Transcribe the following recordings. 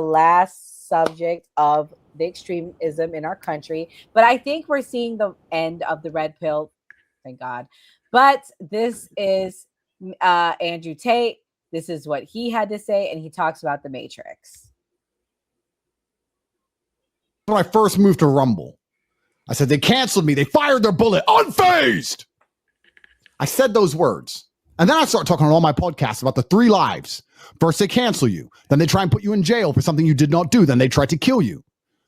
last subject of the extremism in our country, but I think we're seeing the end of the red pill. Thank God. But this is Andrew Tate. This is what he had to say, and he talks about the Matrix. When I first moved to Rumble, I said, they canceled me. They fired their bullet. Unfazed. I said those words. And then I started talking on all my podcasts about the 3 lives. First, they cancel you. Then they try and put you in jail for something you did not do. Then they try to kill you.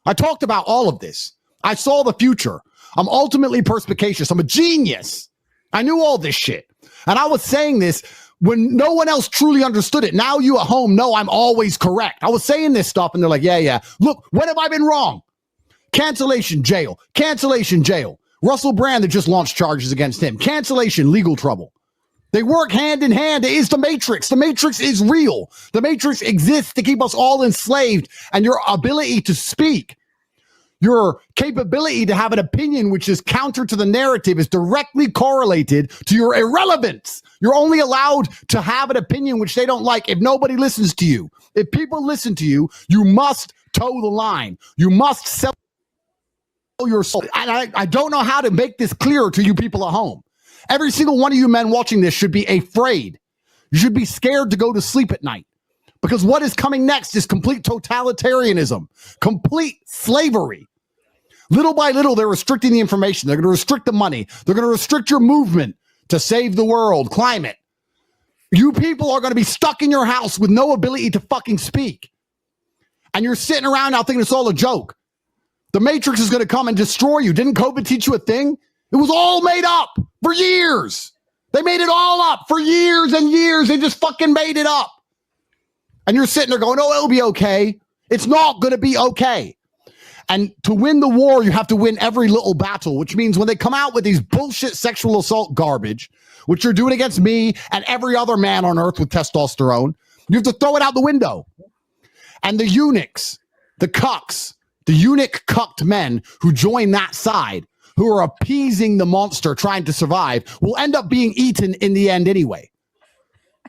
I talked about all of this. I saw the future. I'm ultimately perspicacious. I'm a genius. I knew all this shit. And I was saying this when no one else truly understood it. Now you at home know I'm always correct. I was saying this stuff and they're like, yeah. Look, when have I been wrong? Cancellation, jail. Cancellation, jail. Russell Brand that just launched charges against him. Cancellation, legal trouble. They work hand in hand. It is the Matrix. The Matrix is real. The Matrix exists to keep us all enslaved. And your ability to speak, your capability to have an opinion which is counter to the narrative is directly correlated to your irrelevance. You're only allowed to have an opinion which they don't like if nobody listens to you. If people listen to you, you must toe the line. You must sell your soul. And I don't know how to make this clearer to you people at home. Every single one of you men watching this should be afraid. You should be scared to go to sleep at night. Because what is coming next is complete totalitarianism, complete slavery. Little by little, they're restricting the information. They're going to restrict the money. They're going to restrict your movement to save the world, climate. You people are going to be stuck in your house with no ability to fucking speak. And you're sitting around now thinking it's all a joke. The Matrix is going to come and destroy you. Didn't COVID teach you a thing? It was all made up for years. They made it all up for years and years. They just fucking made it up. And you're sitting there going, oh, it'll be okay. It's not going to be okay. And to win the war, you have to win every little battle, which means when they come out with these bullshit sexual assault garbage, which you're doing against me and every other man on earth with testosterone, you have to throw it out the window. And the eunuchs, the cucks, the eunuch cucked men who join that side, who are appeasing the monster trying to survive, will end up being eaten in the end anyway.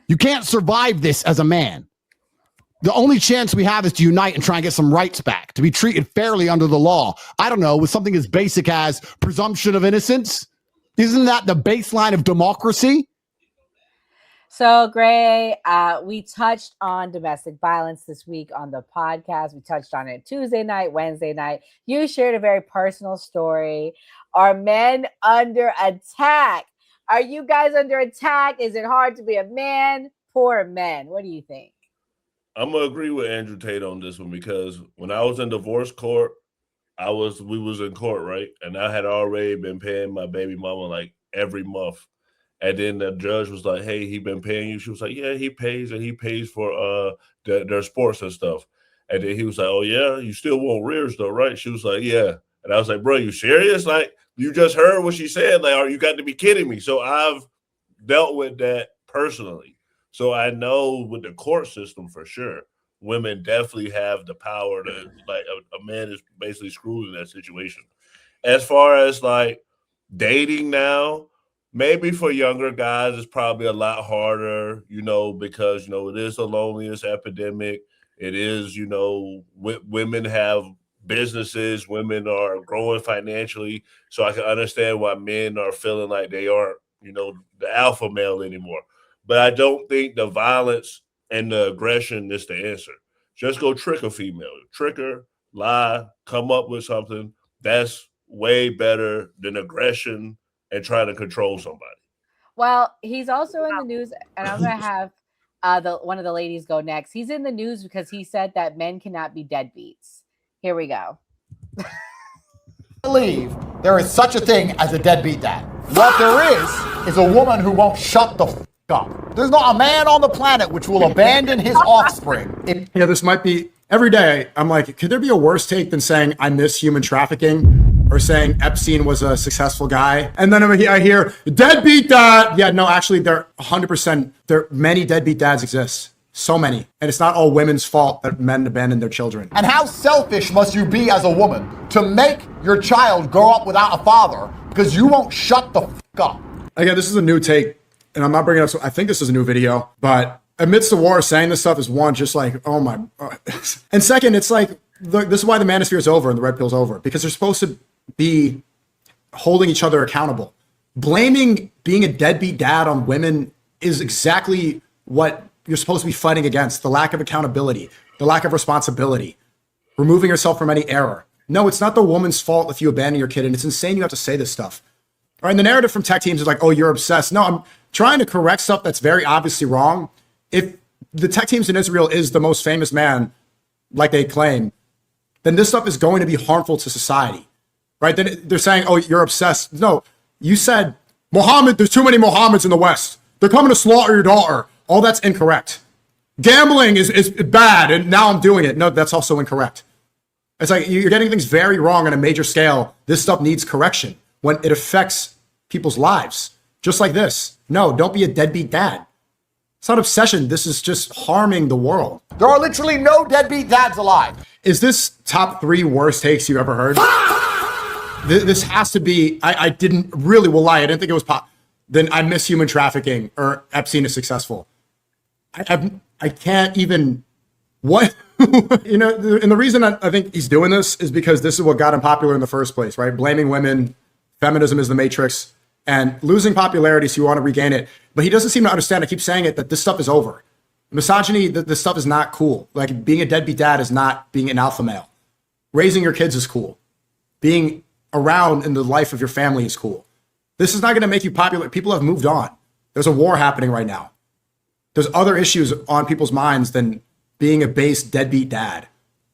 You can't survive this as a man. The only chance we have is to unite and try and get some rights back, to be treated fairly under the law. I don't know, with something as basic as presumption of innocence. Isn't that the baseline of democracy? So, Gray, we touched on domestic violence this week on the podcast. We touched on it Tuesday night, Wednesday night. You shared a very personal story. Are men under attack? Are you guys under attack? Is it hard to be a man? Poor men. What do you think? I'm gonna agree with Andrew Tate on this one because when I was in divorce court, we was in court, right? And I had already been paying my baby mama like every month. And then the judge was like, hey, he been paying you? She was like, yeah, he pays, and he pays for their sports and stuff. And then he was like, oh, yeah, you still want rears though, right? She was like, yeah. And I was like, bro, you serious? Like, you just heard what she said. Like, you got to be kidding me. So I've dealt with that personally. So I know with the court system for sure, women definitely have the power to, like, a man is basically screwed in that situation. As far as like dating now, maybe for younger guys, it's probably a lot harder, because, it is a loneliness epidemic. It is, women have businesses, women are growing financially. So I can understand why men are feeling like they aren't, the alpha male anymore. But I don't think the violence and the aggression is the answer. Just go trick a female, trick her, lie, come up with something. That's way better than aggression and trying to control somebody. Well, he's also in the news, and I'm going to have one of the ladies go next. He's in the news because he said that men cannot be deadbeats. Here we go. I believe there is such a thing as a deadbeat dad. What there is a woman who won't shut the f*** up. There's not a man on the planet which will abandon his offspring. This might be every day. I'm like, could there be a worse take than saying I miss human trafficking or saying Epstein was a successful guy? And then I hear deadbeat dad. Yeah, no, actually, there 100%. There many deadbeat dads exist. So many. And it's not all women's fault that men abandon their children. And how selfish must you be as a woman to make your child grow up without a father because you won't shut the f*** up? Again, this is a new take, and I'm not bringing up, I think this is a new video, but amidst the war, saying this stuff is one, just like, oh my. And second, it's like, this is why the manosphere is over and the red pill's over, because they're supposed to be holding each other accountable. Blaming being a deadbeat dad on women is exactly what you're supposed to be fighting against. The lack of accountability, the lack of responsibility, removing yourself from any error. No, it's not the woman's fault if you abandon your kid. And it's insane you have to say this stuff. All right, and the narrative from tech teams is like, oh, you're obsessed. No, I'm trying to correct stuff that's very obviously wrong. If the tech teams in Israel is the most famous man, like they claim, then this stuff is going to be harmful to society, right? Then they're saying, oh, you're obsessed. No, you said, Mohammed, there's too many Mohammeds in the West. They're coming to slaughter your daughter. All that's incorrect. Gambling is bad, and now I'm doing it. No, that's also incorrect. It's like you're getting things very wrong on a major scale. This stuff needs correction when it affects people's lives, just like this. No, don't be a deadbeat dad. It's not obsession. This is just harming the world. There are literally no deadbeat dads alive. Is this top 3 worst takes you ever heard? This has to be, I didn't really, will lie, I didn't think it was pop. Then I miss human trafficking, or Epstein is successful. I can't even, what? You know, and the reason I think he's doing this is because this is what got him popular in the first place, right? Blaming women, feminism is the matrix, and losing popularity, so you want to regain it. But he doesn't seem to understand, I keep saying it, that this stuff is over. Misogyny, this stuff is not cool. Like, being a deadbeat dad is not being an alpha male. Raising your kids is cool. Being around in the life of your family is cool. This is not going to make you popular. People have moved on. There's a war happening right now. There's other issues on people's minds than being a base deadbeat dad.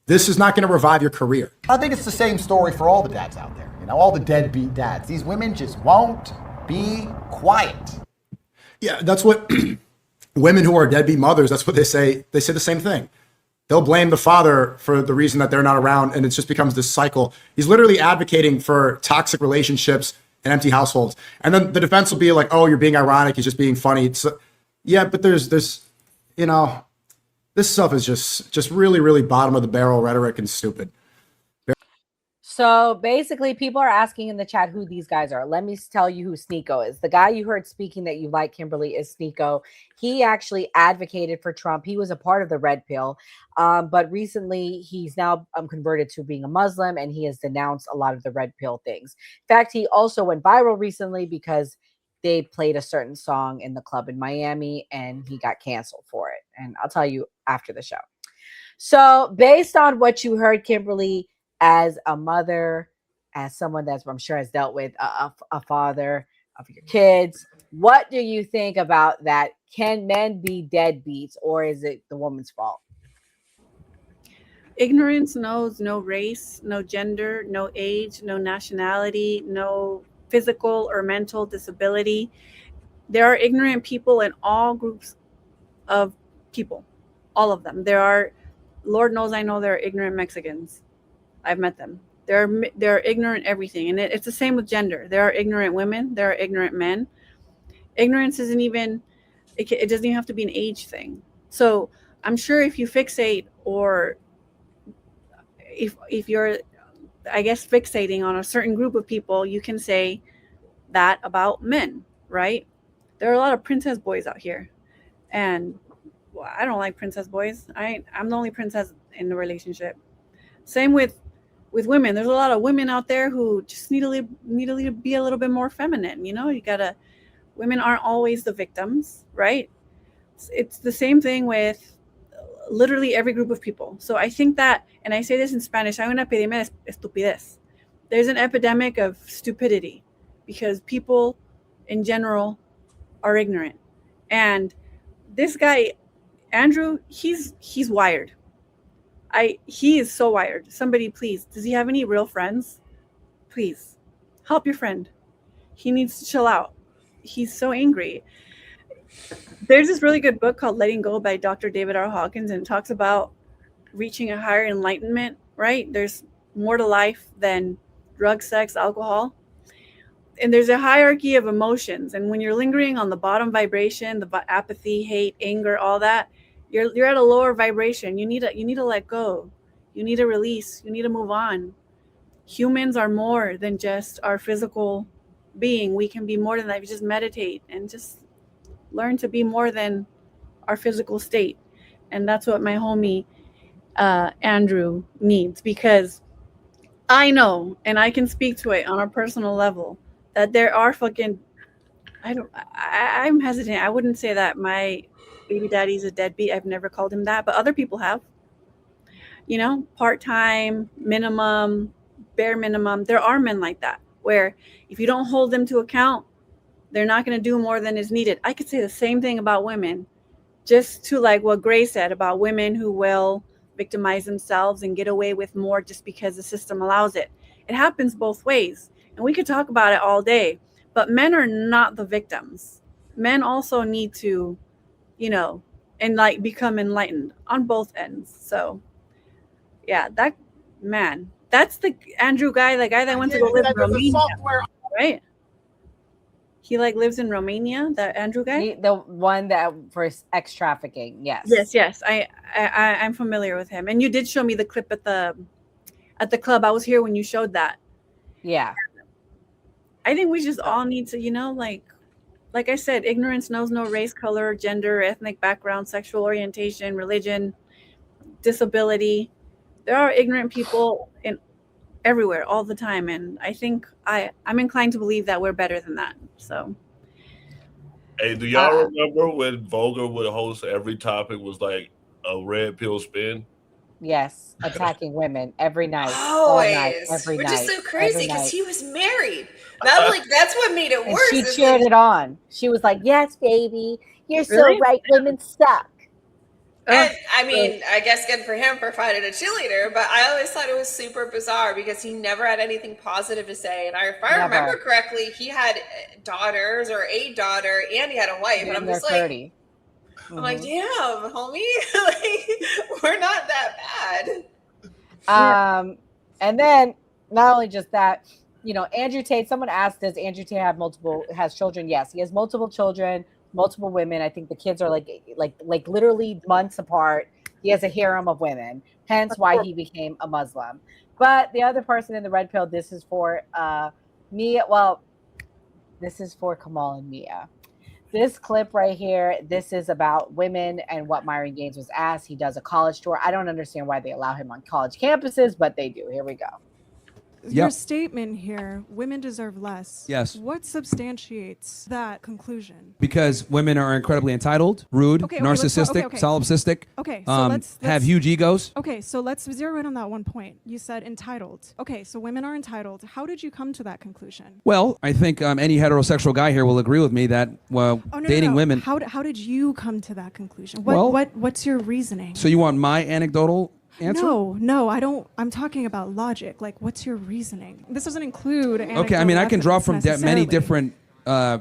This is not going to revive your career. I think it's the same story for all the dads out there. You know, all the deadbeat dads. These women just won't be quiet. Yeah, that's what women who are deadbeat mothers, that's what they say. They say the same thing. They'll blame the father for the reason that they're not around, and it just becomes this cycle. He's literally advocating for toxic relationships and empty households. And then the defense will be like, oh, you're being ironic, he's just being funny. It's, yeah, but there's, you know, this stuff is just really, really bottom of the barrel rhetoric and stupid. So basically, people are asking in the chat who these guys are. Let me tell you who Sneeko is. The guy you heard speaking that you like, Kimberly, is Sneeko. He actually advocated for Trump. He was a part of the Red Pill. But recently, he's now converted to being a Muslim, and he has denounced a lot of the Red Pill things. In fact, he also went viral recently because they played a certain song in the club in Miami, and he got canceled for it. And I'll tell you after the show. So based on what you heard, Kimberly, as a mother, as someone that's, I'm sure, has dealt with a father of your kids, what do you think about that? Can men be deadbeats, or is it the woman's fault? Ignorance knows no race, no gender, no age, no nationality, no physical or mental disability. There are ignorant people in all groups of people, all of them. There are, Lord knows I know there are ignorant Mexicans. I've met them. They're ignorant everything. And it's the same with gender. There are ignorant women. There are ignorant men. Ignorance isn't even, it doesn't even have to be an age thing. So I'm sure if you fixate, or if you're, I guess, fixating on a certain group of people, you can say that about men, right? There are a lot of princess boys out here. And well, I don't like princess boys. I'm the only princess in the relationship. Same with women. There's a lot of women out there who just need to be a little bit more feminine. You know, women aren't always the victims, right? It's the same thing with literally every group of people. So I think that, and I say this in Spanish, hay una epidemia de estupidez. There's an epidemic of stupidity because people in general are ignorant. And this guy, Andrew, he's wired. He is so wired. Somebody, please, does he have any real friends? Please help your friend. He needs to chill out. He's so angry. There's this really good book called Letting Go by Dr. David R. Hawkins, and it talks about reaching a higher enlightenment, right? There's more to life than drugs, sex, alcohol. And there's a hierarchy of emotions. And when you're lingering on the bottom vibration, the apathy, hate, anger, all that, you're at a lower vibration. You need to let go. You need to release. You need to move on. Humans are more than just our physical being. We can be more than that. We just meditate and just learn to be more than our physical state. And that's what my homie Andrew needs, because I know, and I can speak to it on a personal level, that there are fucking, I'm hesitant. I wouldn't say that my baby daddy's a deadbeat. I've never called him that, but other people have. You know, part-time, minimum, bare minimum. There are men like that, where if you don't hold them to account, they're not going to do more than is needed. I could say the same thing about women, just to like what Gray said about women who will victimize themselves and get away with more just because the system allows it. It happens both ways, and we could talk about it all day, but men are not the victims. Men also need to, you know, and like become enlightened on both ends. So yeah, that man, that's the Andrew guy, the guy that went to go live in Romania, right? He like lives in Romania, that Andrew guy. The one that for sex trafficking. Yes. Yes. I'm familiar with him. And you did show me the clip at the club. I was here when you showed that. Yeah. I think we just all need to, you know, like I said, ignorance knows no race, color, gender, ethnic background, sexual orientation, religion, disability. There are ignorant people in everywhere all the time, and I think I'm inclined to believe that we're better than that. So Hey, do y'all remember when Vulgar would host every topic was like a red pill spin? Yes, attacking women every night, Always, all night, every which night, is so crazy every because night. he was married. That like that's what made it And worse. she is cheered that- it on. She was like, "Yes, baby, you're Really? so right. Women suck." And I mean, I guess good for him for finding a cheerleader, but I always thought it was super bizarre because he never had anything positive to say. And if I remember correctly, he had daughters or a daughter, and he had a wife. And I'm just like, 30. I'm like, damn, homie, like we're not that bad. And then not only just that, you know, Andrew Tate. Someone asked, "Does Andrew Tate has children?" Yes, he has multiple children. Multiple women. I think the kids are like literally months apart. He has a harem of women, hence why he became a Muslim. But the other person in the red pill, this is for Mia. Well, this is for Kamal and Mia. This clip right here, this is about women and what Myron Gaines was asked. He does a college tour. I don't understand why they allow him on college campuses, but they do. Here we go. Your statement here, women deserve less. Yes. What substantiates that conclusion? Because women are incredibly entitled, rude, narcissistic, solipsistic. Okay, so let's have huge egos. Okay, so let's zero in on that one point. You said entitled. Okay, so women are entitled. How did you come to that conclusion? Well, I think any heterosexual guy here will agree with me that dating women. How did you come to that conclusion? What's your reasoning? So you want my anecdotal answer? No, I don't. I'm talking about logic. Like, what's your reasoning? This doesn't include. Okay, I mean, I can draw from many different, I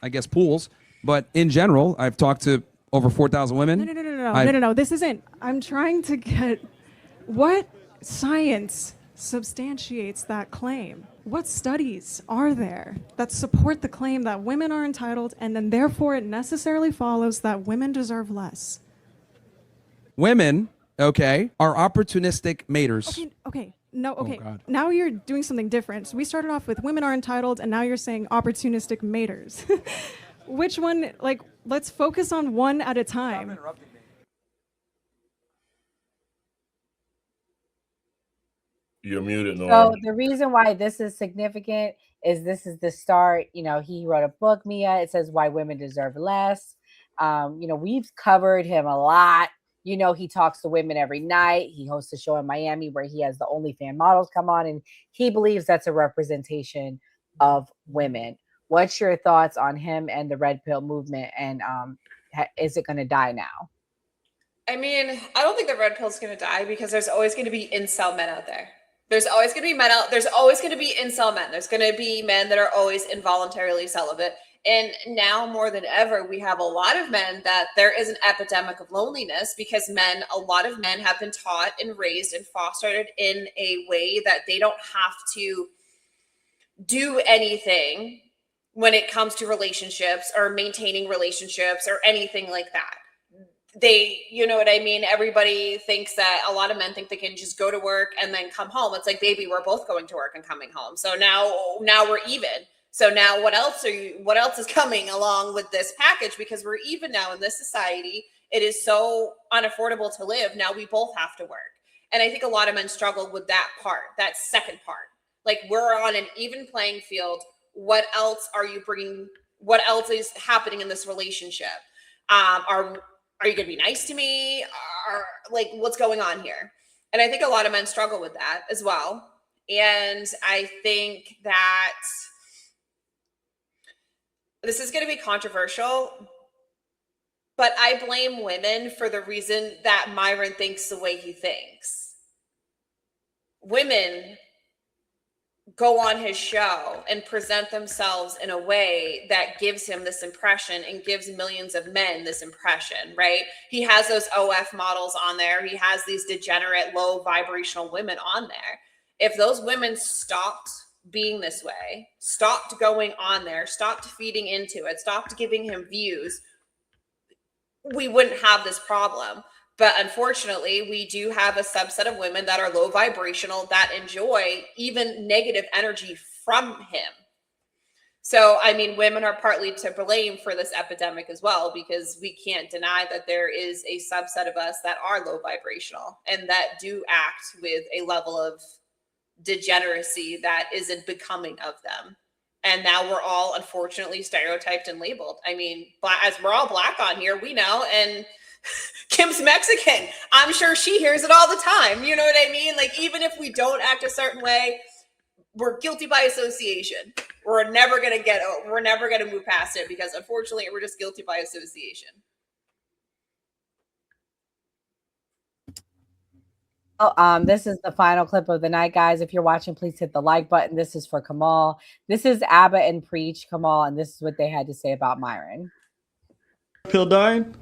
guess, pools. But in general, I've talked to over 4,000 women. No. This isn't. I'm trying to get what science substantiates that claim. What studies are there that support the claim that women are entitled, and then therefore it necessarily follows that women deserve less? Women, are opportunistic maters. Okay. No, okay. Oh, God. Now you're doing something different. So we started off with women are entitled, and now you're saying opportunistic maters. Which one, let's focus on one at a time. You're muted, Nora. So the reason why this is significant is this is the start. You know, he wrote a book, Mia. It says Why Women Deserve Less. We've covered him a lot. You know, he talks to women every night. He hosts a show in Miami where he has the OnlyFans models come on, and he believes that's a representation of women. What's your thoughts on him and the Red Pill movement? And is it going to die now? I mean, I don't think the red pill is going to die because there's always going to be incel men out there. There's always going to be men out. There's always going to be incel men. There's going to be men that are always involuntarily celibate. And now more than ever, we have a lot of men that there is an epidemic of loneliness because a lot of men have been taught and raised and fostered in a way that they don't have to do anything when it comes to relationships or maintaining relationships or anything like that. You know what I mean? Everybody thinks that a lot of men think they can just go to work and then come home. It's like, baby, we're both going to work and coming home. So now we're even. So now what else is coming along with this package? Because we're even now in this society, it is so unaffordable to live. Now we both have to work. And I think a lot of men struggle with that part, that second part. Like, we're on an even playing field. What else are you bringing? What else is happening in this relationship? Are you going to be nice to me? Like, what's going on here? And I think a lot of men struggle with that as well. And I think that this is going to be controversial, but I blame women for the reason that Myron thinks the way he thinks. Women go on his show and present themselves in a way that gives him this impression and gives millions of men this impression, right? He has those OF models on there. He has these degenerate, low vibrational women on there. If those women stopped being this way, stopped going on there, stopped feeding into it, stopped giving him views, we wouldn't have this problem. But unfortunately, we do have a subset of women that are low vibrational that enjoy even negative energy from him. So, I mean, women are partly to blame for this epidemic as well, because we can't deny that there is a subset of us that are low vibrational and that do act with a level of degeneracy that isn't becoming of them. And now we're all unfortunately stereotyped and labeled. I mean, as we're all black on here, we know, and Kim's Mexican. I'm sure she hears it all the time. You know what I mean? Like, even if we don't act a certain way, we're guilty by association. We're never going to move past it, because unfortunately we're just guilty by association. This is the final clip of the night, guys. If you're watching, please hit the like button. This is for Kamal. This is Abba and Preach, Kamal, and this is what they had to say about Myron. Pill dying?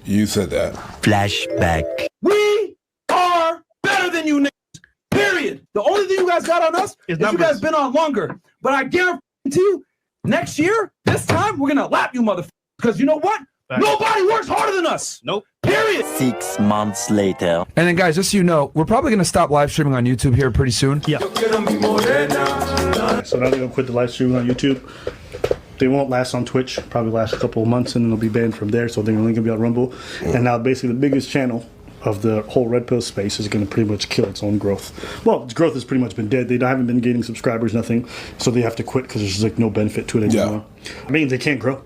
You said that. Flashback. We are better than you niggas. Period. The only thing you guys got on us is you guys been on longer. But I guarantee you, next year, this time, we're gonna lap you motherfuckers. Because you know what? Nobody works harder than us. Nope. Period. 6 months later. And then, guys, just so you know, we're probably going to stop live streaming on YouTube here pretty soon. Yeah. So now they're going to quit the live streaming on YouTube. They won't last on Twitch, probably last a couple of months, and then they'll be banned from there. So they're only going to be on Rumble. And now basically the biggest channel of the whole red pill space is going to pretty much kill its own growth. Well, its growth has pretty much been dead. They haven't been gaining subscribers, nothing. So they have to quit because there's just like no benefit to it anymore. Yeah. I mean, they can't grow.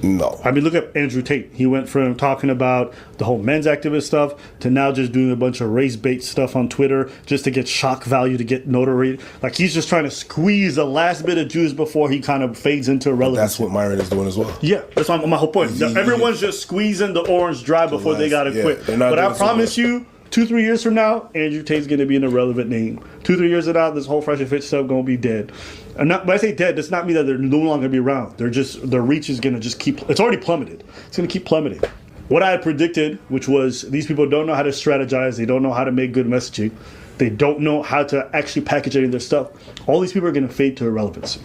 No. I mean, look at Andrew Tate. He went from talking about the whole men's activist stuff to now just doing a bunch of race bait stuff on Twitter just to get shock value, to get notoriety. Like, he's just trying to squeeze the last bit of juice before he kind of fades into irrelevance. That's what Myron is doing as well. Yeah, that's my whole point. Everyone's just squeezing the orange dry before they got to quit. But I promise you, 2-3 years from now, Andrew Tate's going to be an irrelevant name. 2-3 years from now, this whole Fresh and Fit stuff going to be dead. And when I say dead, does not mean that they're no longer going to be around. Their reach is going to just keep. It's already plummeted. It's going to keep plummeting. What I had predicted, which was these people don't know how to strategize, they don't know how to make good messaging, they don't know how to actually package any of their stuff. All these people are going to fade to irrelevancy.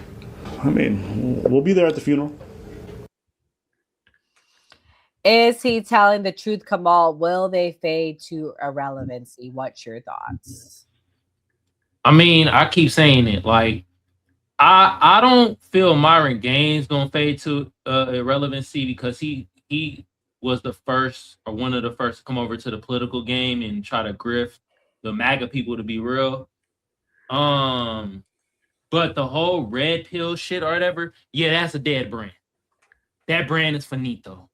I mean, we'll be there at the funeral. Is he telling the truth, Kamal? Will they fade to irrelevancy? What's your thoughts? I mean, I keep saying it. Like, I don't feel Myron Gaines gonna fade to irrelevancy, because he was the first, or one of the first, to come over to the political game and try to grift the MAGA people, to be real. But the whole red pill shit or whatever, yeah, that's a dead brand. That brand is finito.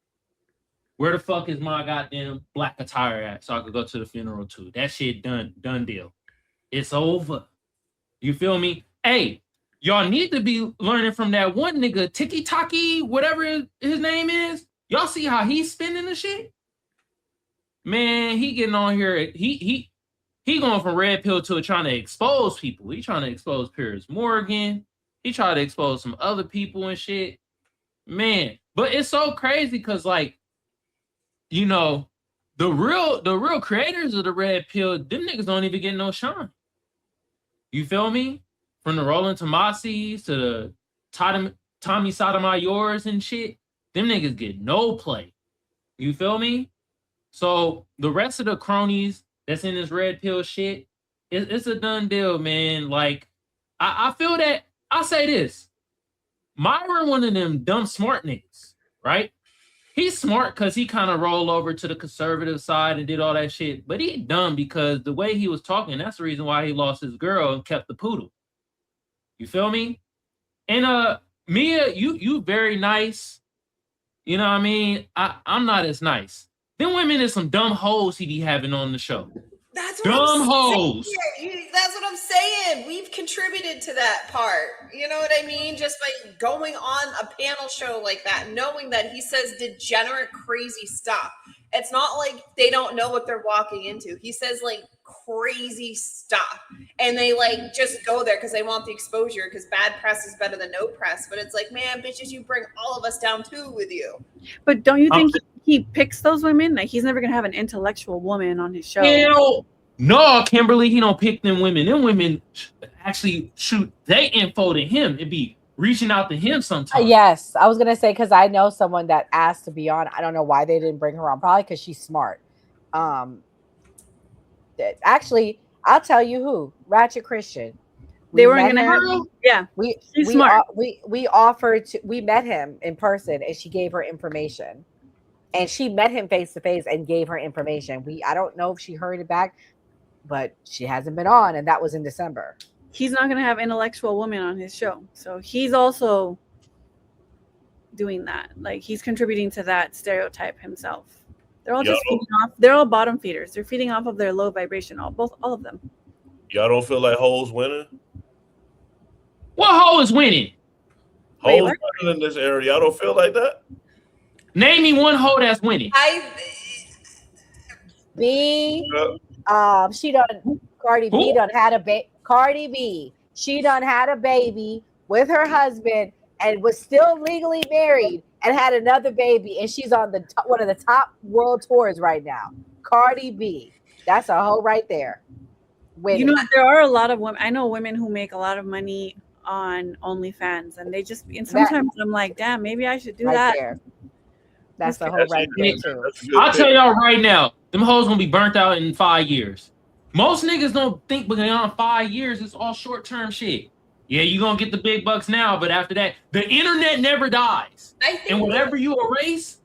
Where the fuck is my goddamn black attire at, so I could go to the funeral too? That shit done deal. It's over. You feel me? Hey, y'all need to be learning from that one nigga, Tiki Taki, whatever his name is. Y'all see how he's spinning the shit? Man, he getting on here. He going from red pill to trying to expose people. He trying to expose Piers Morgan. He tried to expose some other people and shit. Man, but it's so crazy because, like, you know, the real creators of the red pill, them niggas don't even get no shine. You feel me? From the Roland Tomasis to the Tommy Sotomayor's and shit, them niggas get no play. You feel me? So the rest of the cronies that's in this red pill shit, it's a done deal, man. Like, I feel that, I'll say this. Myron, one of them dumb smart niggas, right? He's smart because he kind of rolled over to the conservative side and did all that shit. But he dumb because the way he was talking, that's the reason why he lost his girl and kept the poodle. You feel me? And Mia, you very nice. You know what I mean? I'm not as nice. Them women is some dumb hoes he be having on the show. That's what dumb I'm hoes. That's what I'm saying. We've contributed to that part. You know what I mean? Just by going on a panel show like that, knowing that he says degenerate, crazy stuff. It's not like they don't know what they're walking into. He says like crazy stuff, and they like just go there because they want the exposure. Because bad press is better than no press. But it's like, man, bitches, you bring all of us down too with you. But don't you think he picks those women? Like he's never gonna have an intellectual woman on his show. Hell no, Kimberly, he don't pick them women. Them women actually shoot their info to him. It'd be reaching out to him sometimes. Yes, I was gonna say because I know someone that asked to be on. I don't know why they didn't bring her on. Probably because she's smart. Actually, I'll tell you who. Ratchet Christian. They weren't gonna have. Yeah, she's smart. We offered to. We met him in person, and she gave her information. And she met him face to face and gave her information. I don't know if she heard it back, but she hasn't been on, and that was in December. He's not going to have intellectual women on his show, so he's also doing that. Like he's contributing to that stereotype himself. They're all just feeding off. They're all bottom feeders. They're feeding off of their low vibration. All of them. Y'all don't feel like hoes winning? What hoe is winning? Hoes winning in this area. Y'all don't feel like that? Name me one hoe that's winning. She done. Cardi B done had a baby. Cardi B, she done had a baby with her husband and was still legally married and had another baby, and she's on one of the top world tours right now. Cardi B, that's a hoe right there. You know, there are a lot of women. I know women who make a lot of money on OnlyFans, and they just. And sometimes I'm like, damn, maybe I should do that. There. That's the whole right there too. I'll tell y'all right now, them hoes gonna be burnt out in 5 years. Most niggas don't think beyond 5 years. It's all short-term shit. Yeah, you gonna get the big bucks now, but after that, the internet never dies. And whatever you erase,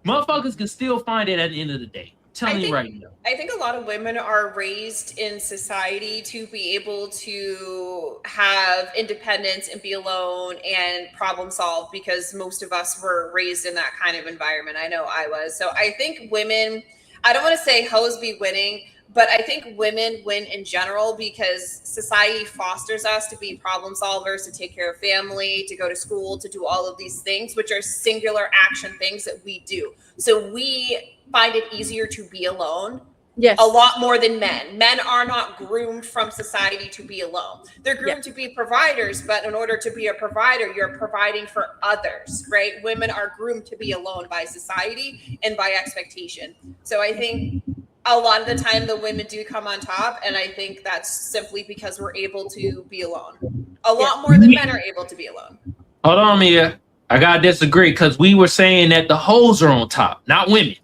motherfuckers can still find it at the end of the day. Tell me right now. I think a lot of women are raised in society to be able to have independence and be alone and problem solve because most of us were raised in that kind of environment. I know I was. So I think women, I don't want to say hoes be winning, but I think women win in general because society fosters us to be problem solvers, to take care of family, to go to school, to do all of these things, which are singular action things that we do. So we find it easier to be alone. Yes. A lot more than men. Men are not groomed from society to be alone. They're groomed to be providers, but in order to be a provider, you're providing for others, right? Women are groomed to be alone by society and by expectation. So I think a lot of the time the women do come on top, and I think that's simply because we're able to be alone. A lot more than men are able to be alone. Hold on, Mia. I gotta disagree because we were saying that the hoes are on top, not women.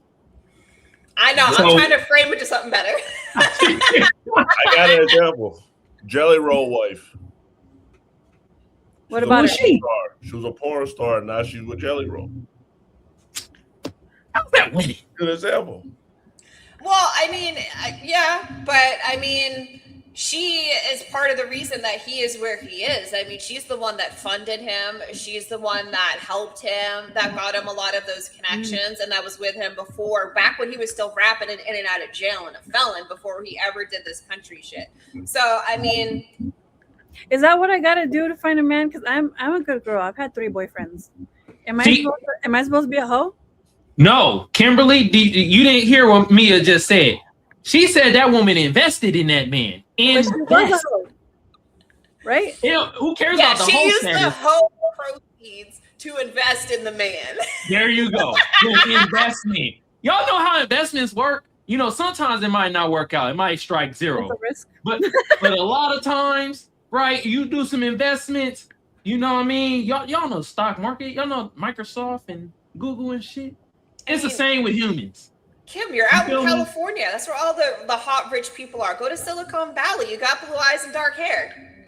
I know. I'm trying to frame it to something better. I got an example. Jelly Roll wife. What about her? She was a porn star, and now she's with Jelly Roll. How's that winning? Good example. Well, I mean, yeah, but I mean, she is part of the reason that he is where he is. I mean, she's the one that funded him. She's the one that helped him, that got him a lot of those connections, and that was with him before, back when he was still rapping and in and out of jail and a felon before he ever did this country shit. So, I mean, is that what I gotta do to find a man? Because I'm a good girl. I've had 3 boyfriends. Am I supposed to be a hoe? No, Kimberly, you didn't hear what Mia just said. She said that woman invested in that man. Right? Who cares about the whole she used status? the whole proceeds to invest in the man. There you go. Investment. Y'all know how investments work. You know, sometimes it might not work out. It might strike zero. It's a risk. But a lot of times, right, you do some investments, you know what I mean? Y'all know stock market. Y'all know Microsoft and Google and shit. It's the same with humans. Kim, you're out in California. That's where all the hot rich people are. Go to Silicon Valley. You got blue eyes and dark hair.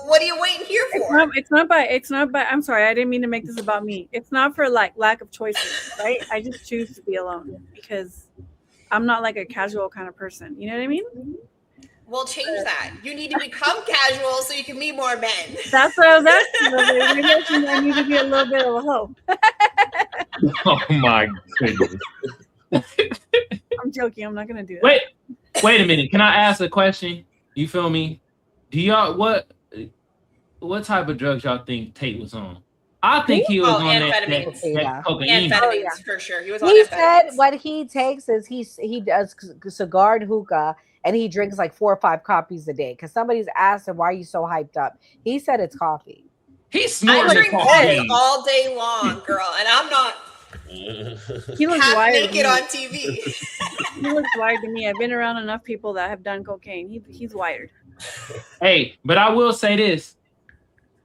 what are you waiting here for? It's not by. I'm sorry, I didn't mean to make this about me. It's not for like lack of choices, right? I just choose to be alone because I'm not like a casual kind of person. You know what I mean? Well, change that. You need to become casual so you can meet more men. That's what I was asking. Maybe I need to be a little bit of a hoe. Oh my goodness. I'm joking. I'm not gonna do that. Wait a minute. Can I ask a question? You feel me? Do y'all what type of drugs y'all think Tate was on? I think he was on that cocaine. Amphetamines, for sure. He was on He amphetamines. said what he takes is he does cigar and hookah, and he drinks like 4 or 5 coffees a day. Because somebody's asked him, why are you so hyped up? He said it's coffee. He's I snorting drink coffee Pez all day long, girl, and I'm not He looks half wired naked on TV. He looks wired to me. I've been around enough people that have done cocaine. He's wired. Hey, but I will say this.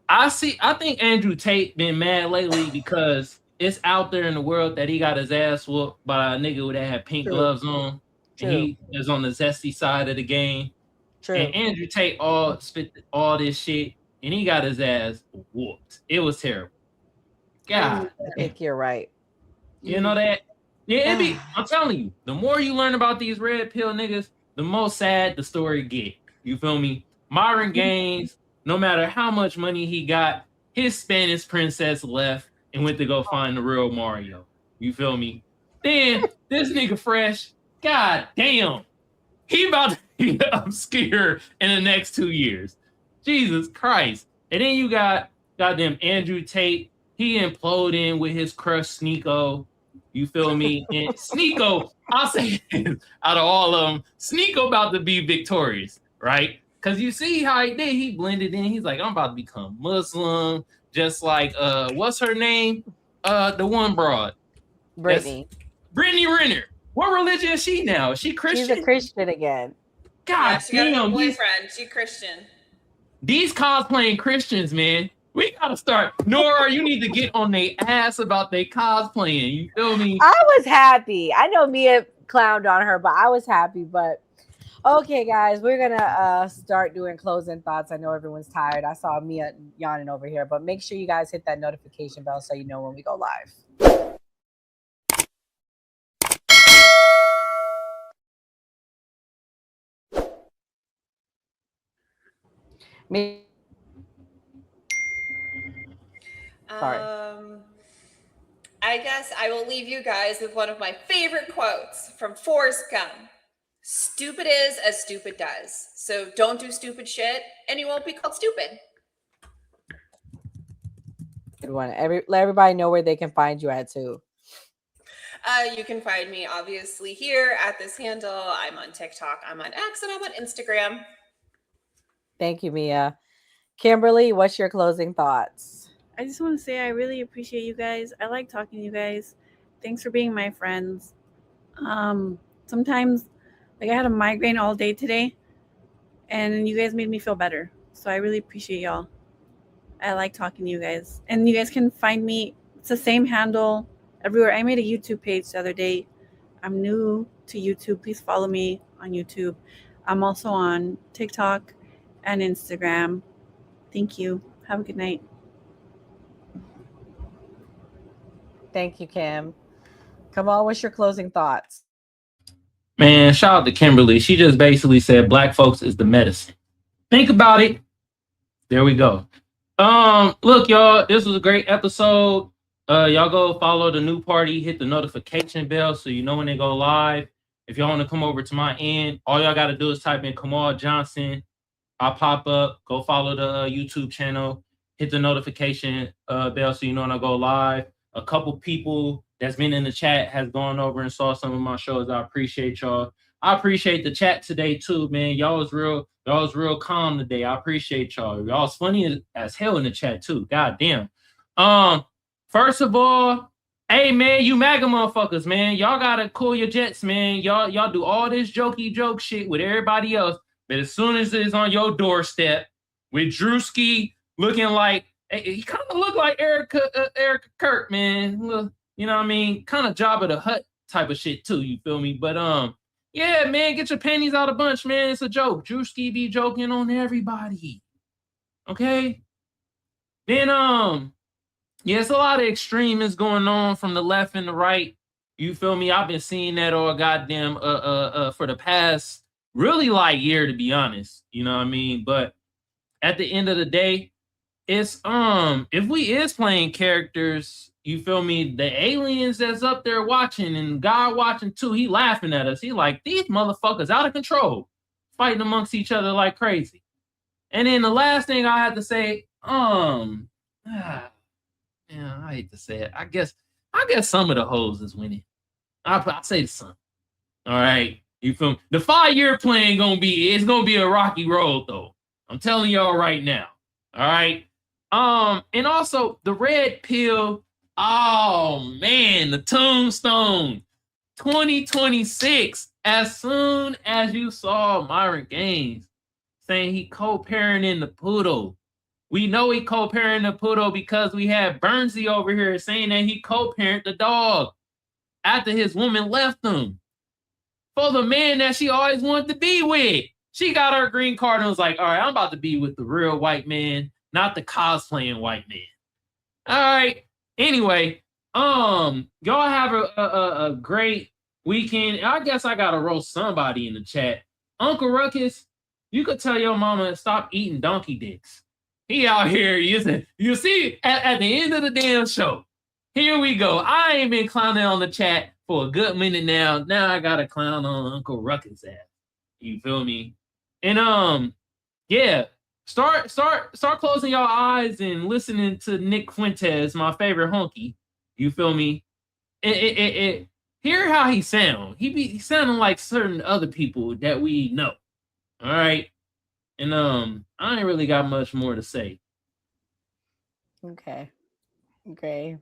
I think Andrew Tate been mad lately because it's out there in the world that he got his ass whooped by a nigga that had pink gloves on. And he is on the zesty side of the game. True. And Andrew Tate spit all this shit and he got his ass whooped. It was terrible. God. I think you're right. You know that? Yeah, I'm telling you, the more you learn about these red pill niggas, the more sad the story get. You feel me? Myron Gaines, no matter how much money he got, his Spanish princess left and went to go find the real Mario. You feel me? Then this nigga Fresh, god damn, he about to be obscure in the next 2 years. Jesus Christ. And then you got goddamn Andrew Tate. He imploding with his crush Sneeko. You feel me? And Sneeko, I'll say this, out of all of them, Sneeko about to be victorious, right? Because you see how he did. He blended in. He's like, I'm about to become Muslim. Just like, what's her name? The one broad. Brittany Renner. What religion is she now? Is she Christian? She's a Christian again. God she got a damn. new boyfriend. She's Christian. These cosplaying Christians, man. We gotta start. Nora, you need to get on their ass about their cosplaying. You feel me? I was happy. I know Mia clowned on her, but I was happy. But okay, guys, we're gonna start doing closing thoughts. I know everyone's tired. I saw Mia yawning over here, but make sure you guys hit that notification bell so you know when we go live. Me. I guess I will leave you guys with one of my favorite quotes from Forrest Gump. Stupid is as stupid does. So don't do stupid shit and you won't be called stupid. Good one. Let everybody know where they can find you at too. You can find me obviously here at this handle. I'm on TikTok, I'm on X, and I'm on Instagram. Thank you, Mia. Kimberly, what's your closing thoughts? I just want to say I really appreciate you guys. I like talking to you guys. Thanks for being my friends. Sometimes, like, I had a migraine all day today, and you guys made me feel better. So I really appreciate y'all. I like talking to you guys. And you guys can find me. It's the same handle everywhere. I made a YouTube page the other day. I'm new to YouTube. Please follow me on YouTube. I'm also on TikTok and Instagram. Thank you. Have a good night. Thank you, Kim. Come on, what's your closing thoughts? Man, shout out to Kimberly. She just basically said black folks is the medicine. Think about it. There we go. Look, y'all, this was a great episode. Y'all go follow the new party, hit the notification bell so you know when they go live. If y'all want to come over to my end, all y'all got to do is type in Kamal Johnson. I'll pop up. Go follow the YouTube channel. Hit the notification bell so you know when I go live. A couple people that's been in the chat has gone over and saw some of my shows. I appreciate y'all. I appreciate the chat today too, man. Y'all was real calm today. I appreciate y'all. Y'all was funny as hell in the chat too. God damn. First of all, hey man, you MAGA motherfuckers, man. Y'all gotta cool your jets, man. Y'all do all this jokey joke shit with everybody else, but as soon as it's on your doorstep with Drewski looking like he kind of looked like Erica Kirk, man. You know what I mean? Kind of Jabba the Hutt type of shit too. You feel me? But yeah, man, get your panties out a bunch, man. It's a joke. Drewski be joking on everybody. Okay. Then yeah, it's a lot of extremists going on from the left and the right. You feel me? I've been seeing that all goddamn for the past really like year, to be honest. You know what I mean? But at the end of the day, it's if we is playing characters, you feel me, the aliens that's up there watching and God watching too, he laughing at us. He like, these motherfuckers out of control, fighting amongst each other like crazy. And then the last thing I have to say, yeah, I hate to say it. I guess some of the hoes is winning. I'll say the sun. All right. You feel me? The 5-year plan it's gonna be a rocky road though. I'm telling y'all right now. All right. And also the red pill. Oh man, the tombstone 2026. As soon as you saw Myron Gaines saying he co-parenting the poodle, we know he co-parenting the poodle because we had Bernsey over here saying that he co-parent the dog after his woman left him for the man that she always wanted to be with. She got her green card and was like, all right, I'm about to be with the real white man, not the cosplaying white man. All right. Anyway, y'all have a great weekend. I guess I gotta roast somebody in the chat. Uncle Ruckus, you could tell your mama to stop eating donkey dicks. He out here, you see, at the end of the damn show, here we go. I ain't been clowning on the chat for a good minute now. Now I gotta clown on Uncle Ruckus ass. You feel me? And yeah, start closing your eyes and listening to Nick Fuentes, my favorite honky. You feel me? Hear how he sound. He sounding like certain other people that we know. All right. And I ain't really got much more to say. Okay. Great.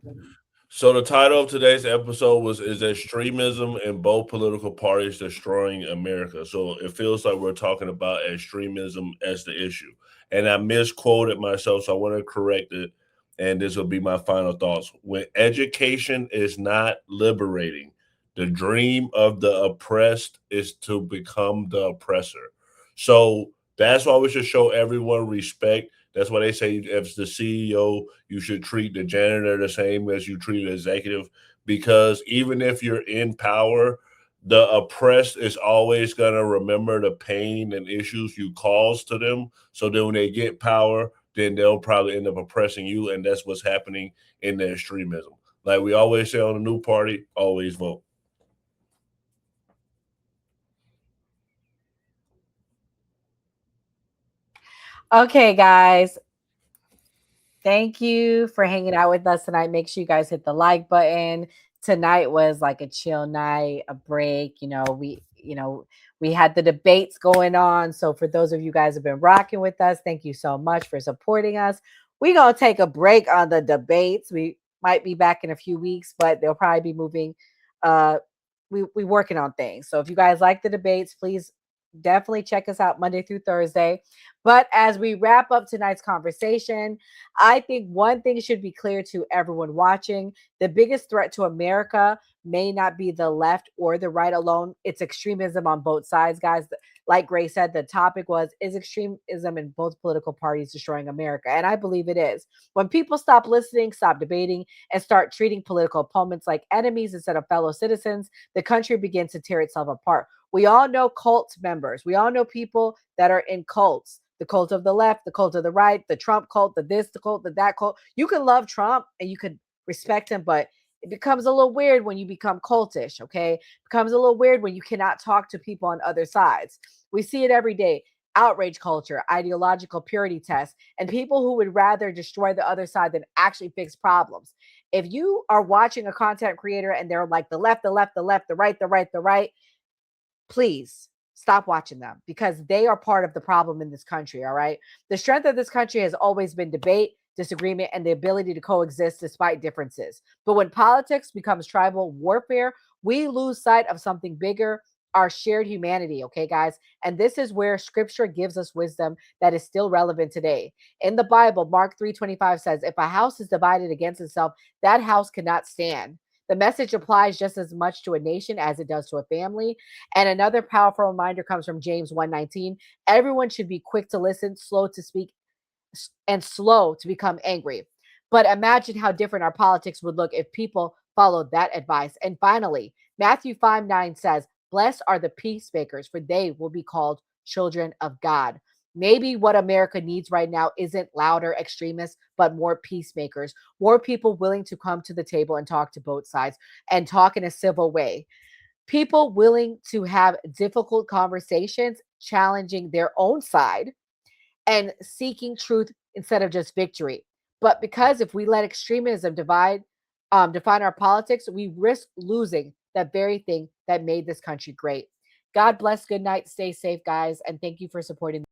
So the title of today's episode is extremism in both political parties destroying America. So it feels like we're talking about extremism as the issue. And I misquoted myself, so I want to correct it. And this will be my final thoughts. When education is not liberating, the dream of the oppressed is to become the oppressor. So that's why we should show everyone respect. That's why they say as the CEO, you should treat the janitor the same as you treat the executive, because even if you're in power, the oppressed is always going to remember the pain and issues you caused to them. So then when they get power, then they'll probably end up oppressing you. And that's what's happening in the extremism. Like we always say on the new party, always vote. Okay, guys. Thank you for hanging out with us tonight. Make sure you guys hit the like button. Tonight was like a chill night, a break. We had the debates going on. So for those of you guys who have been rocking with us, thank you so much for supporting us. We're going to take a break on the debates. We might be back in a few weeks, but they'll probably be moving. We working on things. So if you guys like the debates, please definitely check us out Monday through Thursday. But as we wrap up tonight's conversation, I think one thing should be clear to everyone watching. The biggest threat to America may not be the left or the right alone. It's extremism on both sides, guys. Like Gray said, the topic was, is extremism in both political parties destroying America? And I believe it is. When people stop listening, stop debating, and start treating political opponents like enemies instead of fellow citizens, the country begins to tear itself apart. We all know cult members. We all know people that are in cults. The cult of the left, the cult of the right, the Trump cult, the this, the cult, the that cult. You can love Trump and you can respect him, but it becomes a little weird when you become cultish, okay? It becomes a little weird when you cannot talk to people on other sides. We see it every day. Outrage culture, ideological purity tests, and people who would rather destroy the other side than actually fix problems. If you are watching a content creator and they're like the left, the left, the left, the right, the right, the right, please stop watching them because they are part of the problem in this country. All right. The strength of this country has always been debate, disagreement, and the ability to coexist despite differences. But when politics becomes tribal warfare, we lose sight of something bigger, our shared humanity. Okay, guys. And this is where scripture gives us wisdom that is still relevant today. In the Bible, Mark 3:25 says, if a house is divided against itself, that house cannot stand. The message applies just as much to a nation as it does to a family. And another powerful reminder comes from James 1:19. Everyone should be quick to listen, slow to speak, and slow to become angry. But imagine how different our politics would look if people followed that advice. And finally, Matthew 5:9 says, "Blessed are the peacemakers, for they will be called children of God." Maybe what America needs right now isn't louder extremists, but more peacemakers, more people willing to come to the table and talk to both sides and talk in a civil way. People willing to have difficult conversations, challenging their own side and seeking truth instead of just victory. But because if we let extremism define our politics, we risk losing that very thing that made this country great. God bless. Good night. Stay safe, guys. And thank you for supporting.